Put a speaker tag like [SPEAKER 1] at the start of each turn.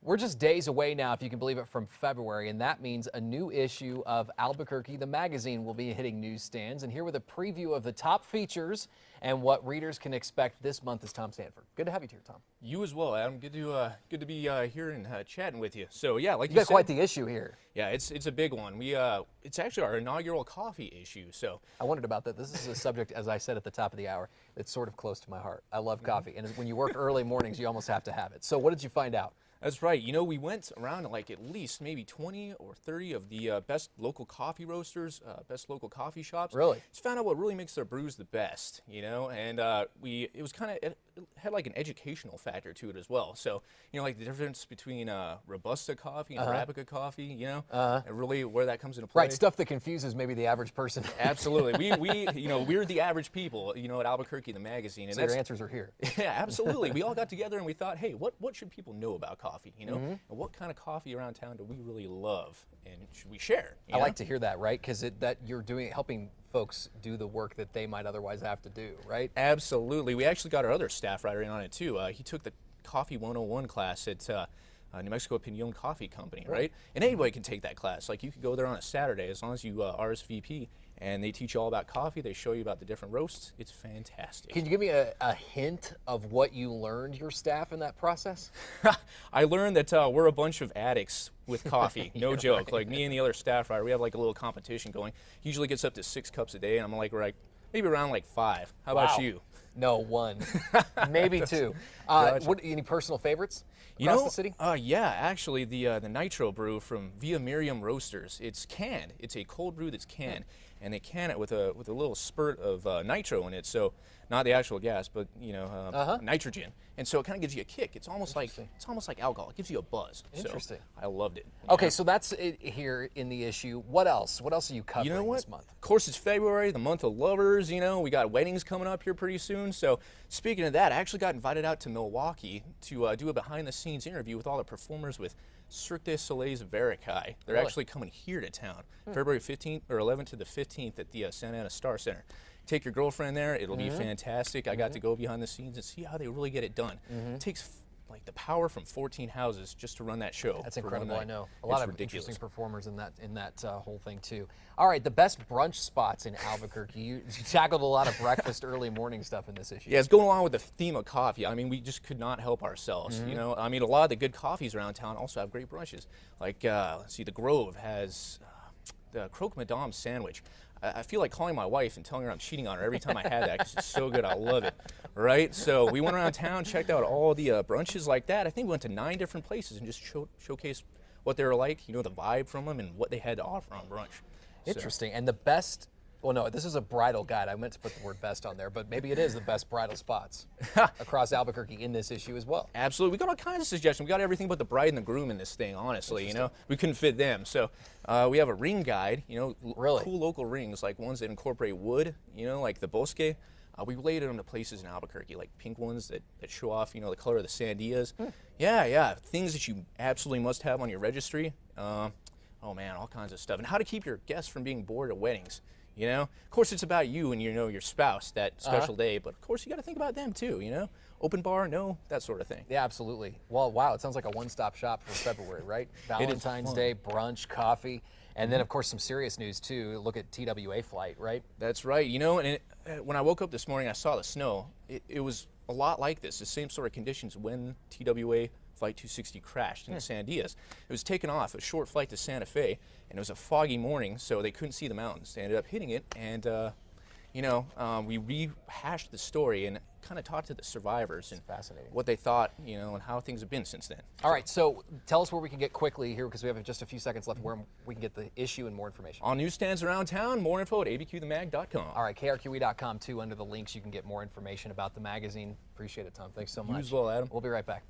[SPEAKER 1] We're just days away now, if you can believe it, from February, and that means a new issue of ABQ the Magazine will be hitting newsstands. And here with a preview of the top features and what readers can expect this month is Tom Sanford. Good to have you here, Tom.
[SPEAKER 2] You as well, Adam. Good to be here and chatting with you. So yeah, like
[SPEAKER 1] You
[SPEAKER 2] you
[SPEAKER 1] got
[SPEAKER 2] said,
[SPEAKER 1] quite the issue here.
[SPEAKER 2] yeah, it's a big one. It's actually our inaugural coffee issue. So
[SPEAKER 1] I wondered about that. This is a subject, as I said at the top of the hour, that's sort of close to my heart. I love coffee, and when you work early mornings, you almost have to have it. So what did you find out?
[SPEAKER 2] that's right. You know, we went around to like at least maybe 20 or 30 of the best local coffee roasters, best local coffee shops.
[SPEAKER 1] Really?
[SPEAKER 2] Just found out what really makes their brews the best. You know, and it was kind of it had like an educational factor to it as well. So you know, like the difference between Robusta coffee and Arabica coffee. You know, and really where that comes into play.
[SPEAKER 1] Right, stuff that confuses maybe the average person.
[SPEAKER 2] Absolutely. We're the average people, you know, at ABQ the Magazine. And
[SPEAKER 1] So your answers are here.
[SPEAKER 2] yeah, absolutely. We all got together and we thought, hey, what should people know about coffee, you know? And what kind of coffee around town do we really love and should we share?
[SPEAKER 1] I like to hear that, right? Because that you're helping folks do the work that they might otherwise have to do, right?
[SPEAKER 2] Absolutely. We actually got our other staff writer in on it too. He took the Coffee 101 class at New Mexico Pinon Coffee Company, right? And anybody can take that class. Like you could go there on a Saturday as long as you RSVP, and they teach you all about coffee. They show you about the different roasts. It's fantastic.
[SPEAKER 1] Can you give me a hint of what you learned, your staff, in that process?
[SPEAKER 2] I learned that we're a bunch of addicts with coffee. No joke. Right. Like me and the other staff writer, we have like a little competition going. Usually gets up to 6 cups a day, and I'm like, maybe around like 5. How about you?
[SPEAKER 1] No, 1, maybe 2.
[SPEAKER 2] Gotcha.
[SPEAKER 1] Any personal favorites across the city?
[SPEAKER 2] Yeah, actually, the Nitro brew from Via Miriam Roasters. It's canned. It's a cold brew that's canned, and they can it with a little spurt of nitro in it. So not the actual gas, but you know, nitrogen. And so it kind of gives you a kick. It's almost like alcohol. It gives you a buzz.
[SPEAKER 1] Interesting.
[SPEAKER 2] So I loved it.
[SPEAKER 1] Okay, so that's it here in the issue. What else? What else are you covering this month?
[SPEAKER 2] Of course, it's February, the month of lovers. You know, we got weddings coming up here pretty soon. So speaking of that, I actually got invited out to Milwaukee to do a behind-the-scenes interview with all the performers with Cirque du Soleil's Verikai. They're actually coming here to town, February 15th or 11th to the 15th at the Santa Ana Star Center. Take your girlfriend there. It'll be fantastic. I got to go behind the scenes and see how they really get it done. It takes like the power from 14 houses just to run that show.
[SPEAKER 1] That's incredible. I know a
[SPEAKER 2] It's
[SPEAKER 1] lot of
[SPEAKER 2] ridiculous.
[SPEAKER 1] interesting performers in that whole thing too. All right, the best brunch spots in Albuquerque. You tackled a lot of breakfast, early morning stuff in this issue.
[SPEAKER 2] Yeah, it's going along with the theme of coffee. I mean, we just could not help ourselves. You know, I mean, a lot of the good coffees around town also have great brunches. Like, let's see, the Grove has the Croque Madame sandwich. I feel like calling my wife and telling her I'm cheating on her every time I had that because it's so good. I love it, right? So we went around town, checked out all the brunches like that. I think we went to 9 different places and just showcased what they were like, you know, the vibe from them and what they had to offer on brunch.
[SPEAKER 1] Interesting. And the best, well, no, this is a bridal guide. I meant to put the word best on there, but maybe it is the best bridal spots across Albuquerque in this issue as well.
[SPEAKER 2] Absolutely. We got all kinds of suggestions. We got everything but the bride and the groom in this thing, honestly, you know. We couldn't fit them. So we have a ring guide, you know, cool local rings, like ones that incorporate wood, you know, like the bosque. We related them to places in Albuquerque, like pink ones that show off, you know, the color of the sandias. Yeah, things that you absolutely must have on your registry. Oh man, all kinds of stuff. And how to keep your guests from being bored at weddings. You know, of course, it's about you and your spouse that special day, but of course, you got to think about them too. You know, open bar, no, that sort of thing.
[SPEAKER 1] Yeah, absolutely. Well, wow, it sounds like a one-stop shop for February, right? Valentine's Day, brunch, coffee, and then of course some serious news too. Look at TWA flight, right?
[SPEAKER 2] That's right. You know, and when I woke up this morning, I saw the snow. It was a lot like this, the same sort of conditions when TWA Flight 260 crashed in the Sandias. It was taken off, a short flight to Santa Fe, and it was a foggy morning, so they couldn't see the mountains. They ended up hitting it, and we rehashed the story and kind of talked to the survivors and
[SPEAKER 1] fascinating
[SPEAKER 2] what they thought, you know, and how things have been since then.
[SPEAKER 1] All right, so tell us where we can get quickly here, because we have just a few seconds left, where we can get the issue and more information.
[SPEAKER 2] On newsstands around town, more info at abqthemag.com.
[SPEAKER 1] All right, KRQE.com too. Under the links, you can get more information about the magazine. Appreciate it, Tom. Thanks so much.
[SPEAKER 2] You as well, Adam.
[SPEAKER 1] We'll be right back.